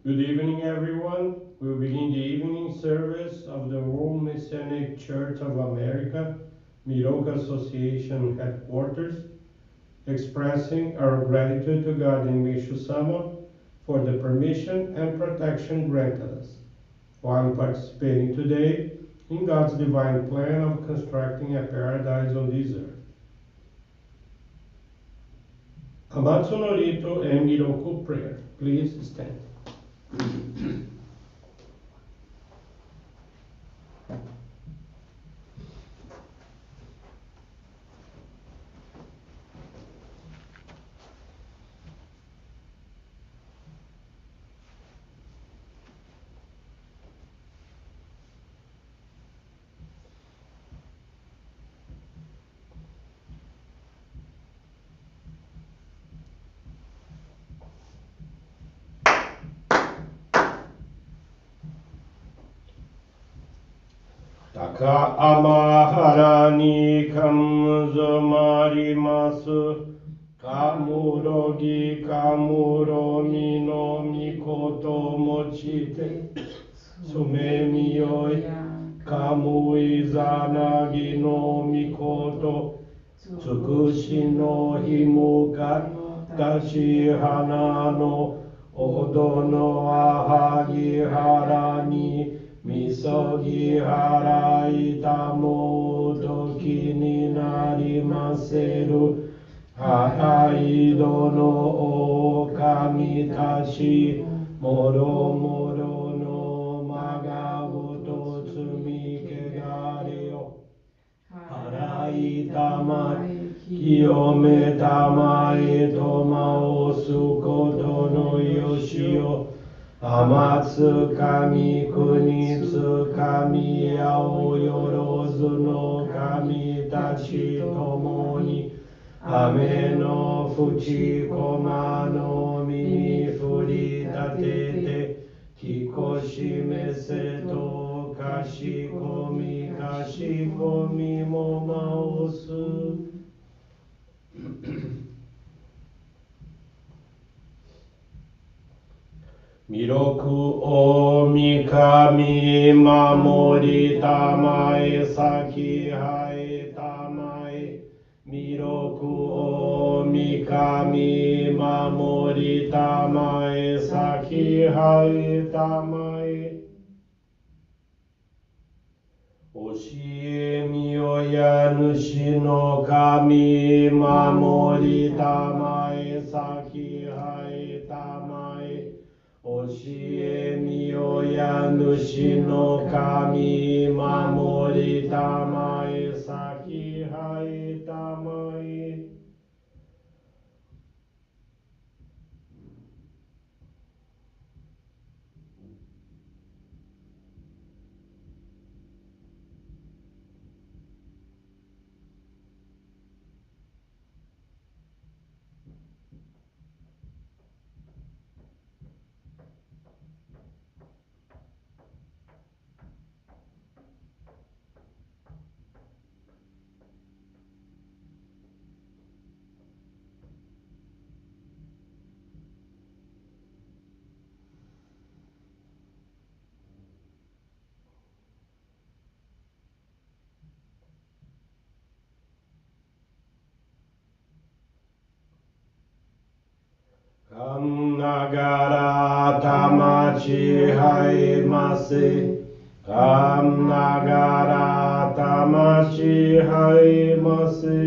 Good evening, everyone. We'll begin the evening service of the World Messianic Church of America, Miroku Association headquarters, expressing our gratitude to God in Meishu-sama for the permission and protection granted us, while participating today in God's divine plan of constructing a paradise on this earth. Amatsu-Norito and Miroku Prayer. Please stand. Taka amahara ni kamuzumarimasu, kamurogi kamuromi no mikoto mochite, sumemiyoi kamuizanagi no mikoto, tsukushi no himuka tashi hana no odo no ahagi hara ni Misogi harai tamo doki ni narimaseru harai dono o kamitashi moro moro no magagoto tsumi kegareo harai tamai kiyome tamai tomao sukoto no yoshio Amatsu kami kunitsu kami aoyorozu no kami tachi tomo ni ame no fuchi koma no mimi furi tatete kikoshi mese to kashi komi mo maosu. Miroku o mikami mamori tamae saki hae tamae. Miroku o mikami mamori tamae saki hae tamae. Oshie miyoya nushi no kami mamori tamae saki hae tamae. Oshie miyoya nushi no kami mamori tamae saki hae tamae. Kam nagara tamachi haimase. Kam nagara tamachi haimase.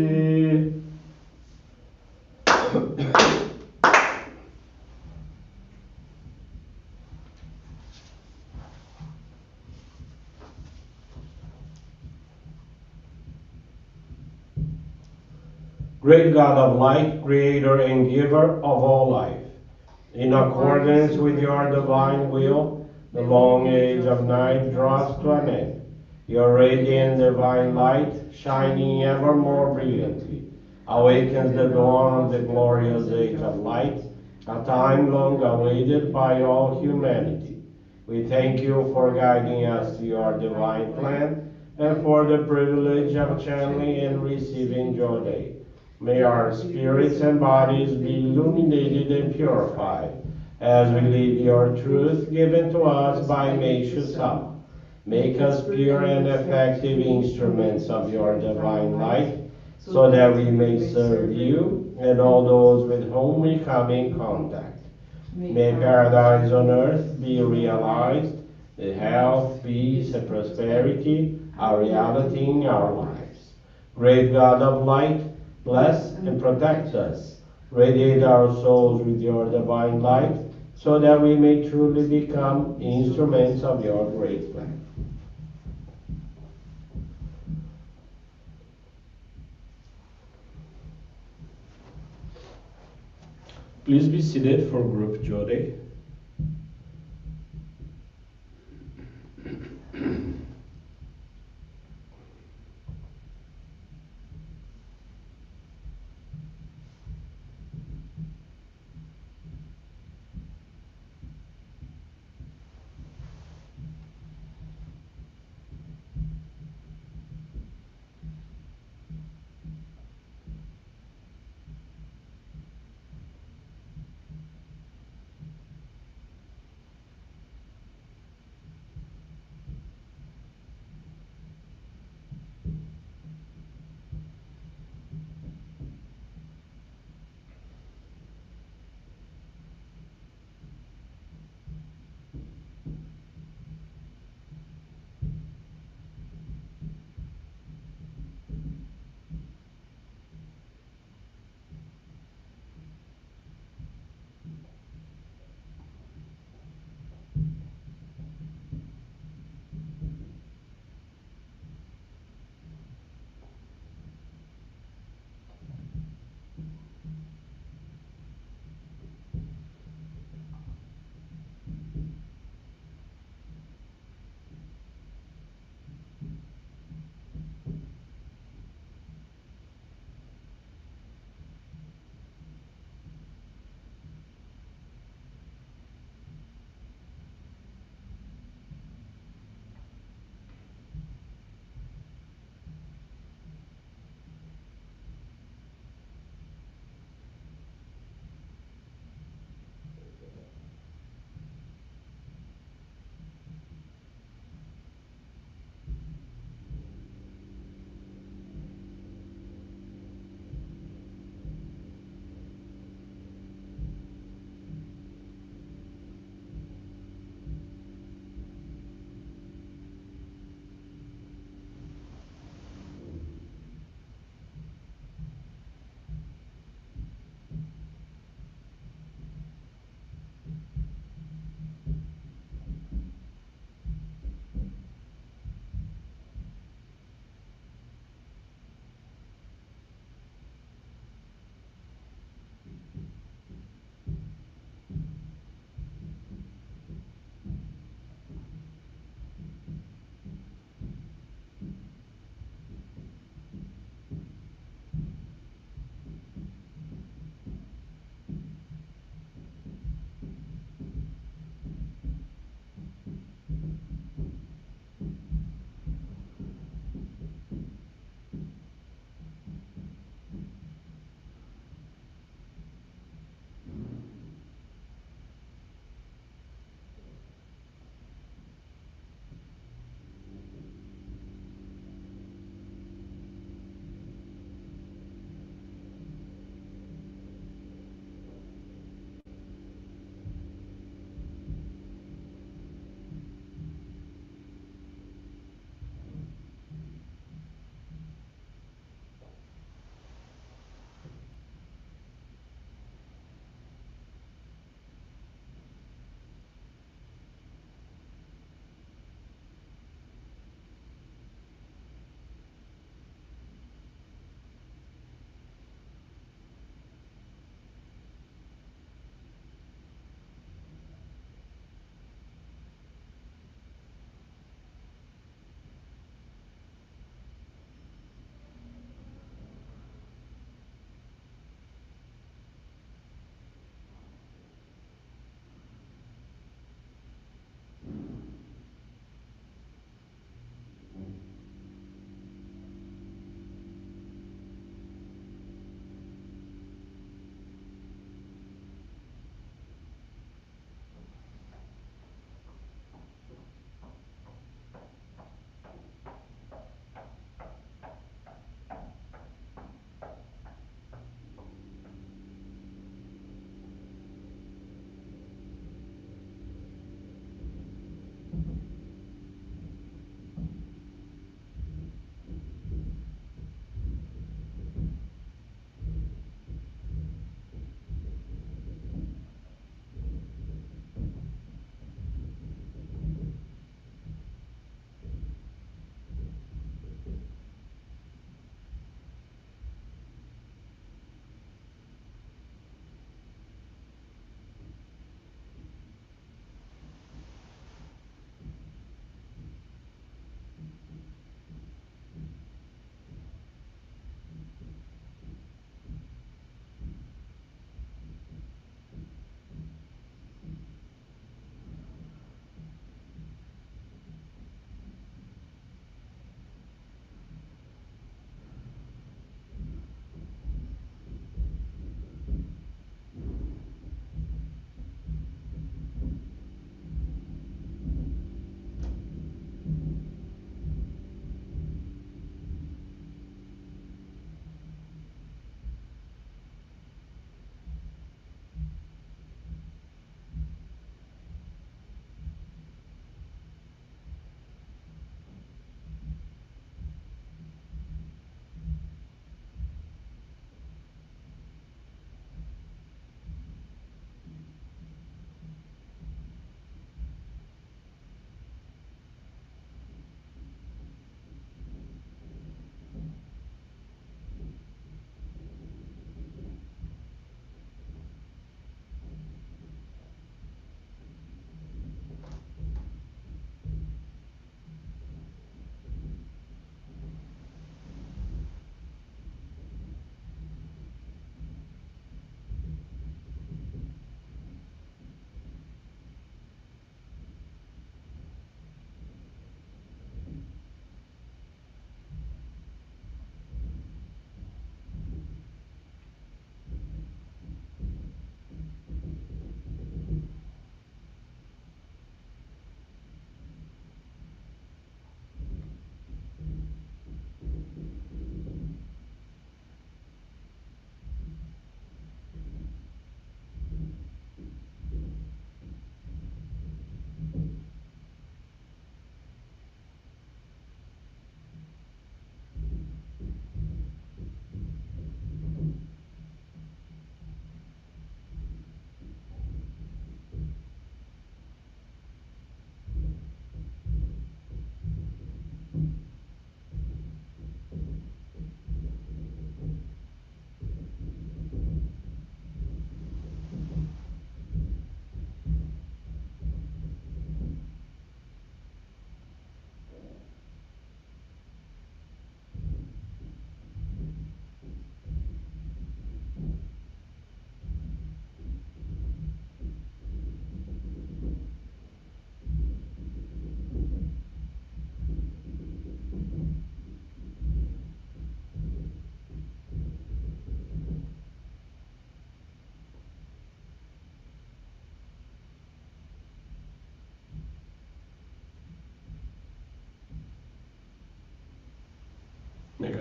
Great God of light, creator and giver of all life, in accordance with your divine will, the long age of night draws to an end. Your radiant divine light, shining ever more brilliantly, awakens the dawn of the glorious age of light, a time long awaited by all humanity. We thank you for guiding us to your divine plan and for the privilege of channeling and receiving Johrei. May our spirits and bodies be illuminated and purified as we live your truth given to us by Meishu-sama. Make us pure and effective instruments of your divine light, so that we may serve you and all those with whom we come in contact. May paradise on earth be realized, that health, peace, and prosperity are reality in our lives. Great God of light, bless and protect us. Radiate our souls with your divine light, so that we may truly become instruments of your great plan. Please be seated for group Johrei.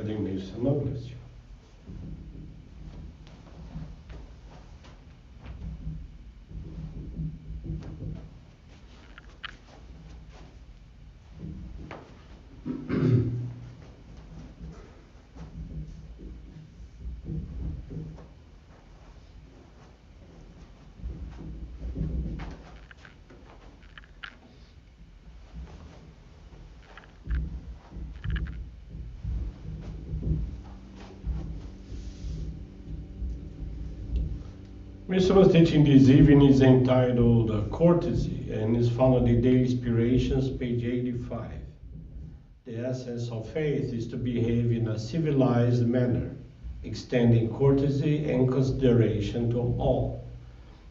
Jardim Meishu-sama bless you. Meishu-sama's teaching this evening is entitled Courtesy and is found on the Daily Inspirations, page 85. The essence of faith is to behave in a civilized manner, extending courtesy and consideration to all.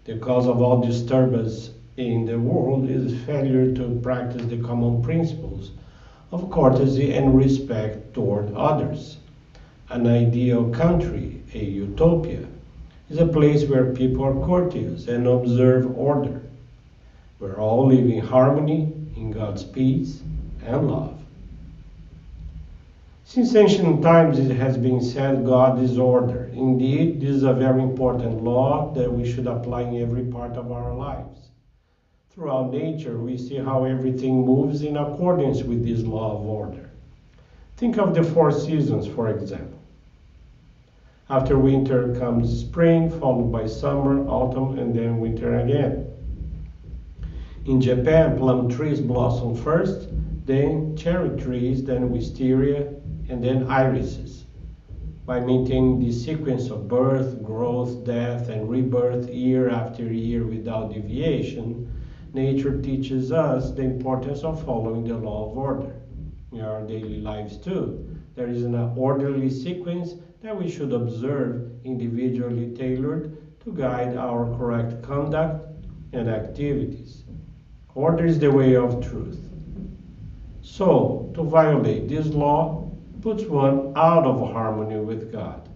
The cause of all disturbance in the world is failure to practice the common principles of courtesy and respect toward others. An ideal country, a utopia, is a place where people are courteous and observe order, where all live in harmony, in God's peace and love. Since ancient times it has been said God is order. Indeed, this is a very important law that we should apply in every part of our lives. Throughout nature, we see how everything moves in accordance with this law of order. Think of the 4 seasons, for example. After winter comes spring, followed by summer, autumn, and then winter again. In Japan, plum trees blossom first, then cherry trees, then wisteria, and then irises. By maintaining this sequence of birth, growth, death, and rebirth year after year without deviation, nature teaches us the importance of following the law of order. In our daily lives too, there is an orderly sequence that we should observe, individually tailored to guide our correct conduct and activities. Order is the way of truth. So, to violate this law puts one out of harmony with God.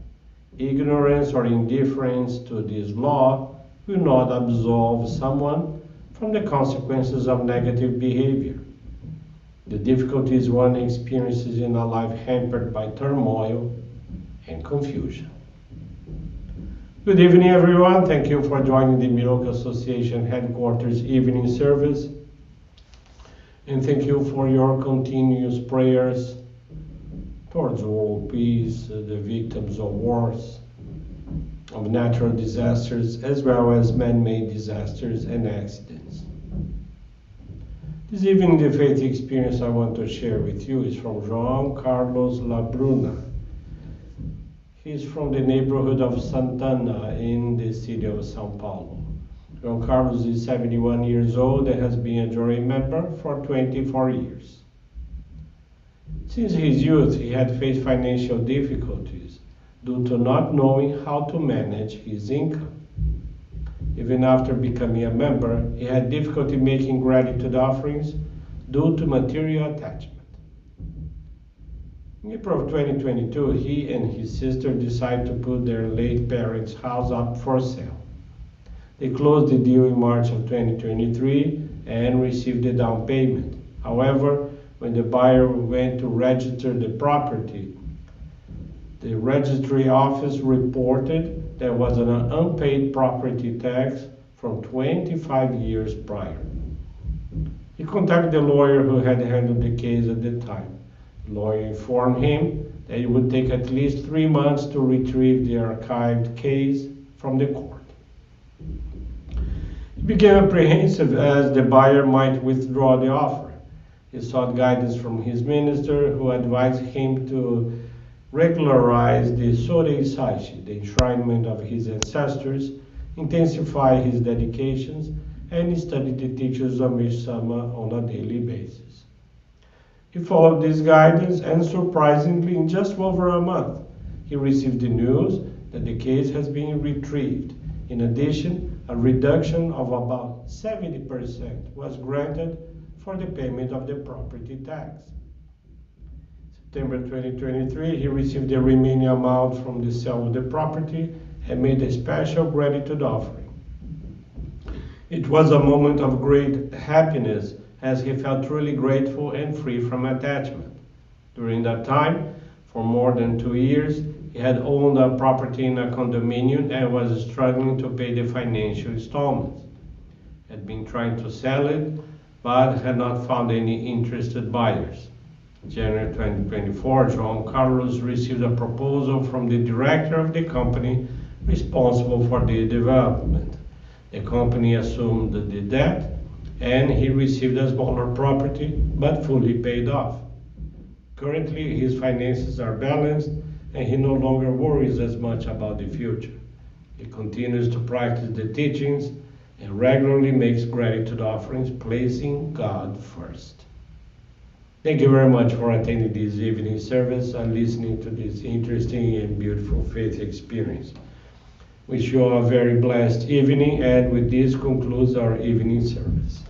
Ignorance or indifference to this law will not absolve someone from the consequences of negative behavior. The difficulties one experiences in a life hampered by turmoil and confusion. Good evening, everyone. Thank you for joining the Miroku Association Headquarters Evening Service. And thank you for your continuous prayers towards world peace, the victims of wars, of natural disasters, as well as man-made disasters and accidents. This evening, the faith experience I want to share with you is from João Carlos Labruna. He's from the neighborhood of Santana in the city of São Paulo. João Carlos is 71 years old and has been a Johrei member for 24 years. Since his youth, he had faced financial difficulties due to not knowing how to manage his income. Even after becoming a member, he had difficulty making gratitude offerings due to material attachment. In April of 2022, he and his sister decided to put their late parents' house up for sale. They closed the deal in March of 2023 and received the down payment. However, when the buyer went to register the property, the registry office reported there was an unpaid property tax from 25 years prior. He contacted the lawyer who had handled the case at the time. The lawyer informed him that it would take at least 3 months to retrieve the archived case from the court. He became apprehensive as the buyer might withdraw the offer. He sought guidance from his minister, who advised him to regularize the Sorei Saishi, the enshrinement of his ancestors, intensify his dedications, and study the teachings of Meishu-sama on a daily basis. He followed this guidance, and surprisingly, in just over a month, he received the news that the case has been retrieved. In addition, a reduction of about 70% was granted for the payment of the property tax. September 2023, he received the remaining amount from the sale of the property and made a special gratitude offering. It was a moment of great happiness as he felt truly grateful and free from attachment. During that time, For more than 2 years, he had owned a property in a condominium and was struggling to pay the financial installments. He had been trying to sell it, but had not found any interested buyers. In January 2024, João Carlos received a proposal from the director of the company responsible for the development. The company assumed the debt, and he received a smaller property, but fully paid off. Currently, his finances are balanced, and he no longer worries as much about the future. He continues to practice the teachings and regularly makes gratitude offerings, placing God first. Thank you very much for attending this evening service and listening to this interesting and beautiful faith experience. Wish you all a very blessed evening, and with this concludes our evening service.